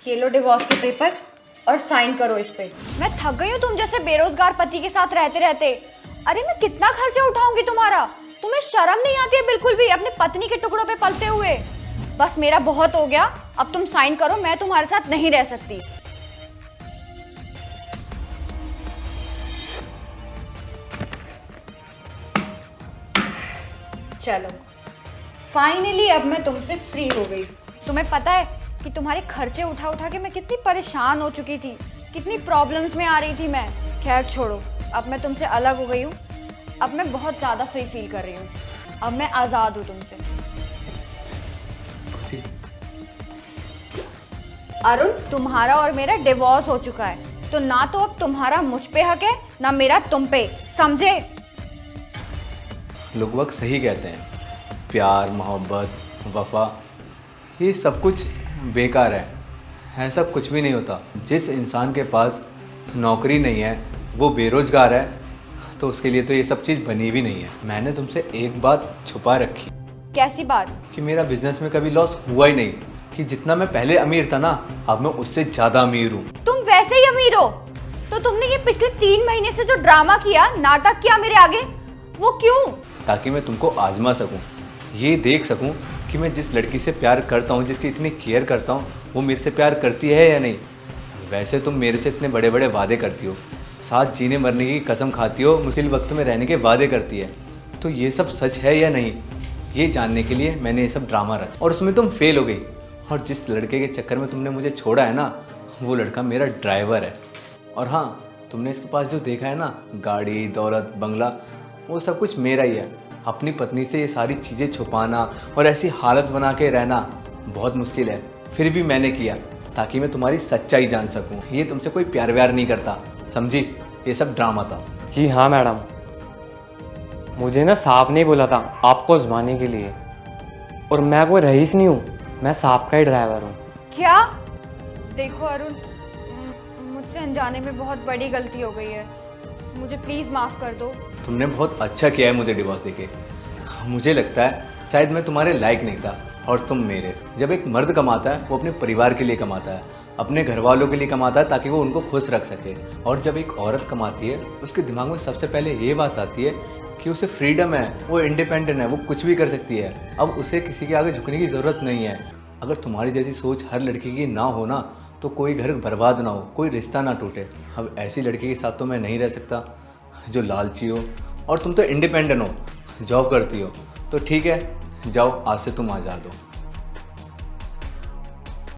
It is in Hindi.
ये लो डिवोर्स के पेपर और साइन करो इस पे। मैं थक गई हूँ तुम जैसे बेरोजगार पति के साथ रहते रहते। अरे मैं कितना खर्चा उठाऊंगी तुम्हारा? तुम्हें शर्म नहीं आती है बिल्कुल भी अपने पत्नी के टुकड़ों पे पलते हुए? बस मेरा बहुत हो गया, अब तुम साइन करो, मैं तुम्हारे साथ नहीं रह सकती। चलो फाइनली अब मैं तुमसे फ्री हो गई। तुम्हें पता है कि तुम्हारे खर्चे उठा उठा के मैं कितनी परेशान हो चुकी थी, कितनी प्रॉब्लम्स में आ रही थी मैं। खैर छोड़ो, अब मैं तुमसे अलग हो गई हूँ, अब मैं बहुत ज़्यादा फ्री फील कर रही हूँ। अब मैं आज़ाद हूँ तुमसे। अरुण, तुम्हारा और मेरा डिवोर्स हो चुका है, तो ना तो अब तुम्हारा मुझ पे हक है ना मेरा तुम पे, समझे? लोग वक्त सही कहते हैं, प्यार मोहब्बत वफा ये सब कुछ बेकार है। ऐसा कुछ भी नहीं होता। जिस इंसान के पास नौकरी नहीं है, वो बेरोजगार है, तो उसके लिए तो ये सब चीज़ बनी भी नहीं है। मैंने तुमसे एक बात छुपा रखी। कैसी बात? कि मेरा बिजनेस में कभी लॉस हुआ ही नहीं, कि जितना मैं पहले अमीर था ना, अब मैं उससे ज़्यादा अमीर हूँ। तुम वैसे ही अमीर हो, तो तुमने ये पिछले 3 महीने से जो ड्रामा किया, नाटक किया मेरे आगे, वो क्यों? ताकि मैं तुमको आजमा सकूं, ये देख सकूं कि मैं जिस लड़की से प्यार करता हूं, जिसकी इतनी केयर करता हूं, वो मेरे से प्यार करती है या नहीं। वैसे तुम मेरे से इतने बड़े बड़े वादे करती हो, साथ जीने मरने की कसम खाती हो, मुश्किल वक्त में रहने के वादे करती है, तो ये सब सच है या नहीं, ये जानने के लिए मैंने ये सब ड्रामा रचा और उसमें तुम फेल हो गई। और जिस लड़के के चक्कर में तुमने मुझे छोड़ा है ना, वो लड़का मेरा ड्राइवर है। और हाँ, तुमने इसके पास जो देखा है ना, गाड़ी दौलत बंगला, वो सब कुछ मेरा ही है। अपनी पत्नी से ये सारी चीज़ें छुपाना और ऐसी हालत बना के रहना बहुत मुश्किल है, फिर भी मैंने किया ताकि मैं तुम्हारी सच्चाई जान सकूं। ये तुमसे कोई प्यार व्यार नहीं करता, समझी? ये सब ड्रामा था। जी हाँ मैडम, मुझे ना साहब ने बोला था आपको आजमाने के लिए, और मैं कोई रईस नहीं हूँ, मैं साहब का ही ड्राइवर हूँ। क्या? देखो अरुण, मुझसे अनजाने में बहुत बड़ी गलती हो गई है, मुझे प्लीज़ माफ़ कर दो। तुमने बहुत अच्छा किया है मुझे डिवोर्स देके। मुझे लगता है शायद मैं तुम्हारे लायक नहीं था और तुम मेरे। जब एक मर्द कमाता है, वो अपने परिवार के लिए कमाता है, अपने घर वालों के लिए कमाता है ताकि वो उनको खुश रख सके। और जब एक औरत कमाती है, उसके दिमाग में सबसे पहले ये बात आती है कि उसे फ्रीडम है, वो इंडिपेंडेंट है, वो कुछ भी कर सकती है। अब उसे किसी के आगे झुकने की ज़रूरत नहीं है। अगर तुम्हारी जैसी सोच हर लड़की की ना हो ना, तो कोई घर बर्बाद ना हो, कोई रिश्ता ना टूटे। अब ऐसी लड़की के साथ तो मैं नहीं रह सकता जो लालची हो। और तुम तो इंडिपेंडेंट हो, जॉब करती हो, तो ठीक है, जाओ आज से तुम आज़ाद हो।